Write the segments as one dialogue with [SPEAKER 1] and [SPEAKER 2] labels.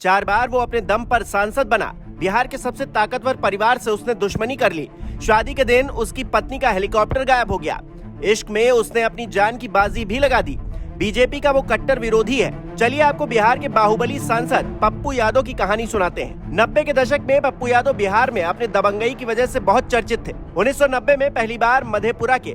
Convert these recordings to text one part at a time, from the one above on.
[SPEAKER 1] 4 बार वो अपने दम पर सांसद बना। बिहार के सबसे ताकतवर परिवार से उसने दुश्मनी कर ली। शादी के दिन उसकी पत्नी का हेलीकॉप्टर गायब हो गया। इश्क में उसने अपनी जान की बाजी भी लगा दी। बीजेपी का वो कट्टर विरोधी है। चलिए आपको बिहार के बाहुबली सांसद पप्पू यादव की कहानी सुनाते हैं। 90 के दशक में पप्पू यादव बिहार में अपने दबंगई की वजह से बहुत चर्चित थे। 1990 में पहली बार मधेपुरा के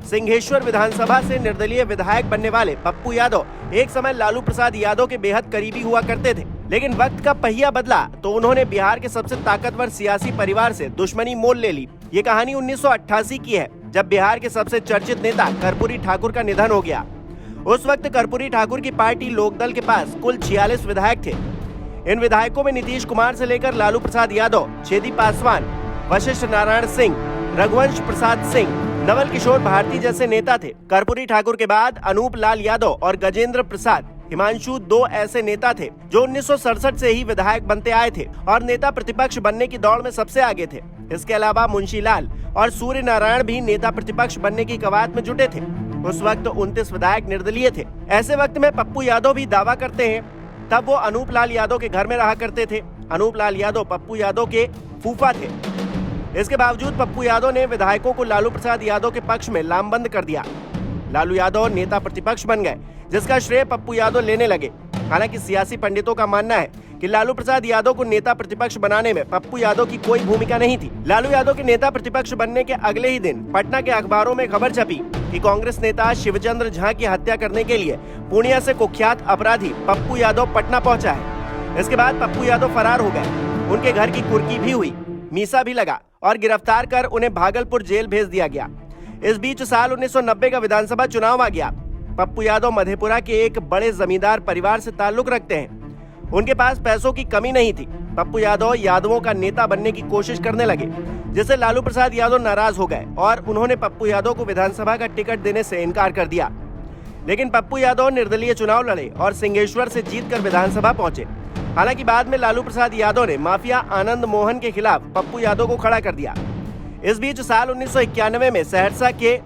[SPEAKER 1] सिंहेश्वर विधानसभा से निर्दलीय विधायक बनने वाले पप्पू यादव एक समय लालू प्रसाद यादव के बेहद करीबी हुआ करते थे। लेकिन वक्त का पहिया बदला तो उन्होंने बिहार के सबसे ताकतवर सियासी परिवार से दुश्मनी मोल ले ली। ये कहानी 1988 की है, जब बिहार के सबसे चर्चित नेता कर्पूरी ठाकुर का निधन हो गया। उस वक्त कर्पूरी ठाकुर की पार्टी लोकदल के पास कुल 46 विधायक थे। इन विधायकों में नीतीश कुमार से लेकर लालू प्रसाद यादव, छेदी पासवान, वशिष्ठ नारायण सिंह, रघुवंश प्रसाद सिंह, नवल किशोर भारती जैसे नेता थे। कर्पूरी ठाकुर के बाद अनूप लाल यादव और गजेंद्र प्रसाद हिमांशु दो ऐसे नेता थे जो 1967 से ही विधायक बनते आए थे और नेता प्रतिपक्ष बनने की दौड़ में सबसे आगे थे। इसके अलावा मुंशी लाल और सूर्य नारायण भी नेता प्रतिपक्ष बनने की कवायद में जुटे थे। उस वक्त 29 विधायक निर्दलीय थे। ऐसे वक्त में पप्पू यादव भी दावा करते हैं तब वो अनूप लाल यादव के घर में रहा करते थे। अनूप लाल यादव पप्पू यादव के फूफा थे। इसके बावजूद पप्पू यादव ने विधायकों को लालू प्रसाद यादव के पक्ष में लामबंद कर दिया। लालू यादव नेता प्रतिपक्ष बन गए, जिसका श्रेय पप्पू यादव लेने लगे। हालांकि सियासी पंडितों का मानना है कि लालू प्रसाद यादव को नेता प्रतिपक्ष बनाने में पप्पू यादव की कोई भूमिका नहीं थी। लालू यादव के नेता प्रतिपक्ष बनने के अगले ही दिन पटना के अखबारों में खबर छपी कि कांग्रेस नेता शिवचंद्र झा की हत्या करने के लिए पूर्णिया से कुख्यात अपराधी पप्पू यादव पटना पहुंचा है। इसके बाद पप्पू यादव फरार हो गए। उनके घर की कुर्की भी हुई, मीसा भी लगा और गिरफ्तार कर उन्हें भागलपुर जेल भेज दिया गया। इस बीच साल 1990 का विधानसभा चुनाव आ गया। पप्पू यादव मधेपुरा के एक बड़े जमींदार परिवार से ताल्लुक रखते हैं। उनके पास पैसों की कमी नहीं थी। पप्पू यादव यादवों का नेता बनने की कोशिश करने लगे, जिससे लालू प्रसाद यादव नाराज हो गए और उन्होंने पप्पू यादव को विधानसभा का टिकट देने से इनकार कर दिया। लेकिन पप्पू यादव निर्दलीय चुनाव लड़े और सिंहेश्वर से जीतकर विधानसभा पहुंचे। हालांकि बाद में लालू प्रसाद यादव ने माफिया आनंद मोहन के खिलाफ पप्पू यादव को खड़ा कर दिया। इस बीच साल 1991 में सहरसा के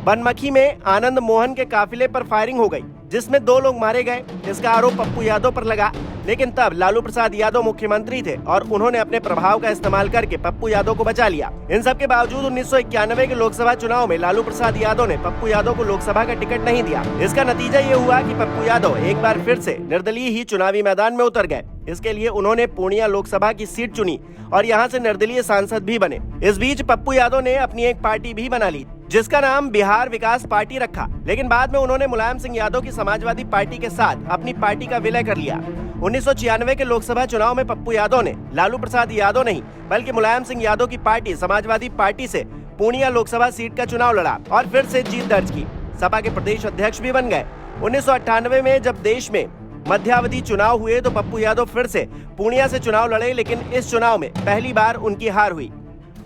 [SPEAKER 1] बनमखी में आनंद मोहन के काफिले पर फायरिंग हो गई, जिसमें 2 लोग मारे गए। इसका आरोप पप्पू यादव पर लगा, लेकिन तब लालू प्रसाद यादव मुख्यमंत्री थे और उन्होंने अपने प्रभाव का इस्तेमाल करके पप्पू यादव को बचा लिया। इन सब के बावजूद 1991 के लोकसभा चुनाव में लालू प्रसाद यादव ने पप्पू यादव को लोकसभा का टिकट नहीं दिया। इसका नतीजा ये हुआ कि पप्पू यादव एक बार फिर से निर्दलीय ही चुनावी मैदान में उतर गए। इसके लिए उन्होंने पूर्णिया लोकसभा की सीट चुनी और यहाँ से निर्दलीय सांसद भी बने। इस बीच पप्पू यादव ने अपनी एक पार्टी भी बना ली, जिसका नाम बिहार विकास पार्टी रखा। लेकिन बाद में उन्होंने मुलायम सिंह यादव की समाजवादी पार्टी के साथ अपनी पार्टी का विलय कर लिया। 1996 के लोकसभा चुनाव में पप्पू यादव ने लालू प्रसाद यादव नहीं बल्कि मुलायम सिंह यादव की पार्टी समाजवादी पार्टी से पूर्णिया लोकसभा सीट का चुनाव लड़ा और फिर से जीत दर्ज की। सपा के प्रदेश अध्यक्ष भी बन गए। 1998 में जब देश में मध्यावधि चुनाव हुए तो पप्पू यादव फिर से पूर्णिया से चुनाव लड़े, लेकिन इस चुनाव में पहली बार उनकी हार हुई।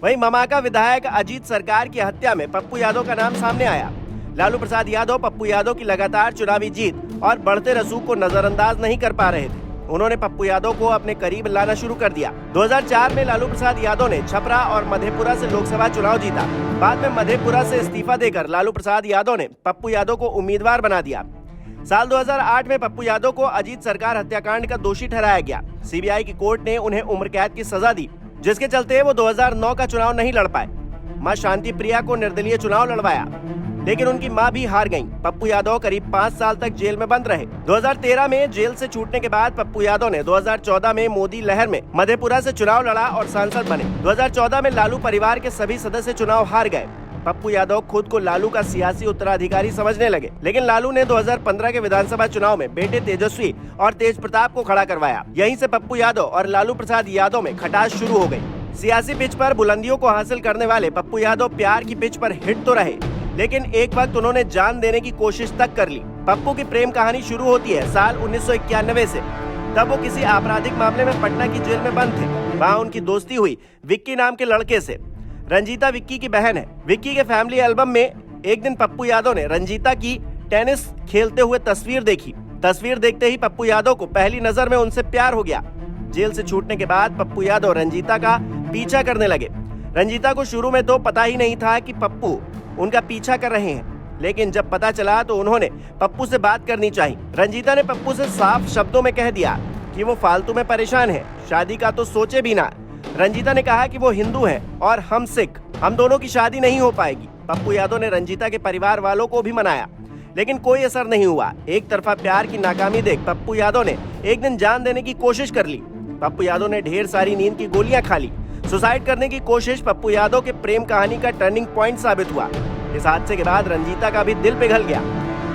[SPEAKER 1] वहीं ममाका विधायक अजीत सरकार की हत्या में पप्पू यादव का नाम सामने आया। लालू प्रसाद यादव पप्पू यादव की लगातार चुनावी जीत और बढ़ते रसूख को नजरअंदाज नहीं कर पा रहे थे। उन्होंने पप्पू यादव को अपने करीब लाना शुरू कर दिया। 2004 में लालू प्रसाद यादव ने छपरा और मधेपुरा से लोकसभा चुनाव जीता। बाद में मधेपुरा से इस्तीफा देकर लालू प्रसाद यादव ने पप्पू यादव को उम्मीदवार बना दिया। साल 2008 में पप्पू यादव को अजीत सरकार हत्याकांड का दोषी ठहराया गया। सीबीआई की कोर्ट ने उन्हें उम्र कैद की सजा दी, जिसके चलते वो 2009 का चुनाव नहीं लड़ पाए। मां शांति प्रिया को निर्दलीय चुनाव लड़वाया, लेकिन उनकी मां भी हार गईं। पप्पू यादव करीब 5 साल तक जेल में बंद रहे। 2013 में जेल से छूटने के बाद पप्पू यादव ने 2014 में मोदी लहर में मधेपुरा से चुनाव लड़ा और सांसद बने। 2014 में लालू परिवार के सभी सदस्य चुनाव हार गए। पप्पू यादव खुद को लालू का सियासी उत्तराधिकारी समझने लगे, लेकिन लालू ने 2015 के विधानसभा चुनाव में बेटे तेजस्वी और तेज प्रताप को खड़ा करवाया। यहीं से पप्पू यादव और लालू प्रसाद यादव में खटास शुरू हो गई। सियासी पिच पर बुलंदियों को हासिल करने वाले पप्पू यादव प्यार की पिच पर हिट तो रहे, लेकिन एक वक्त उन्होंने जान देने की कोशिश तक कर ली। पप्पू की प्रेम कहानी शुरू होती है साल 1991 से। तब वो किसी आपराधिक मामले में पटना की जेल में बंद थे। वहाँ उनकी दोस्ती हुई विक्की नाम के लड़के से। रंजीता विक्की की बहन है। विक्की के फैमिली एल्बम में एक दिन पप्पू यादव ने रंजीता की टेनिस खेलते हुए तस्वीर देखी। तस्वीर देखते ही पप्पू यादव को पहली नजर में उनसे प्यार हो गया। जेल से छूटने के बाद पप्पू यादव रंजीता का पीछा करने लगे। रंजीता को शुरू में तो पता ही नहीं था कि पप्पू उनका पीछा कर रहे हैं, लेकिन जब पता चला तो उन्होंने पप्पू से बात करनी चाहिए। रंजीता ने पप्पू से साफ शब्दों में कह दिया कि क्योंकि वो फालतू में परेशान है, शादी का तो सोचे भी ना। रंजीता ने कहा कि वो हिंदू है और हम सिख, हम दोनों की शादी नहीं हो पाएगी। पप्पू यादव ने रंजीता के परिवार वालों को भी मनाया, लेकिन कोई असर नहीं हुआ। एक तरफा प्यार की नाकामी देख पप्पू यादव ने एक दिन जान देने की कोशिश कर ली। पप्पू यादव ने ढेर सारी नींद की गोलियां खा ली। सुसाइड करने की कोशिश पप्पू यादव के प्रेम कहानी का टर्निंग पॉइंट साबित हुआ। इस हादसे के बाद रंजीता का भी दिल पिघल गया।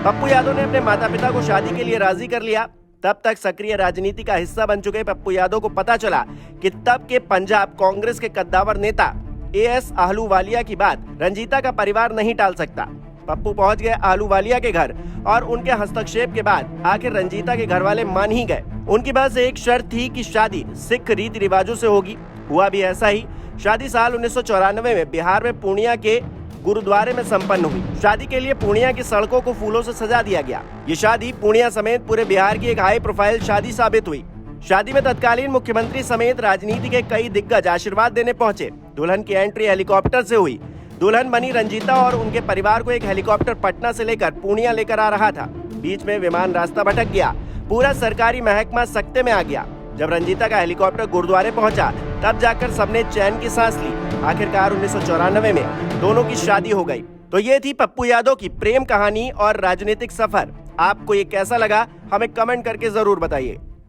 [SPEAKER 1] पप्पू यादव ने अपने माता पिता को शादी के लिए राजी कर लिया। तब तक सक्रिय राजनीति का हिस्सा बन चुके पप्पू यादव को पता चला कि तब के पंजाब कांग्रेस के कद्दावर नेता एएस आहलूवालिया की बात रंजीता का परिवार नहीं टाल सकता। पप्पू पहुंच गए आहलूवालिया के घर और उनके हस्तक्षेप के बाद आखिर रंजीता के घर वाले मान ही गए। उनकी बस एक शर्त थी कि शादी सिख रीति रिवाजों से होगी। हुआ भी ऐसा ही। शादी साल 1994 में बिहार में पूर्णिया के गुरुद्वारे में संपन्न हुई। शादी के लिए पूर्णिया की सड़कों को फूलों से सजा दिया गया। ये शादी पूर्णिया समेत पूरे बिहार की एक हाई प्रोफाइल शादी साबित हुई। शादी में तत्कालीन मुख्यमंत्री समेत राजनीति के कई दिग्गज आशीर्वाद देने पहुंचे। दुल्हन की एंट्री हेलीकॉप्टर से हुई। दुल्हन बनी रंजीता और उनके परिवार को एक हेलीकॉप्टर पटना से लेकर पूर्णिया लेकर आ रहा था। बीच में विमान रास्ता भटक गया। पूरा सरकारी महकमा सकते में आ गया। जब रंजीता का हेलीकॉप्टर गुरुद्वारे पहुंचा तब जाकर सबने चैन की सांस ली। आखिरकार 1994 में दोनों की शादी हो गई। तो ये थी पप्पू यादव की प्रेम कहानी और राजनीतिक सफर। आपको ये कैसा लगा हमें कमेंट करके जरूर बताइए।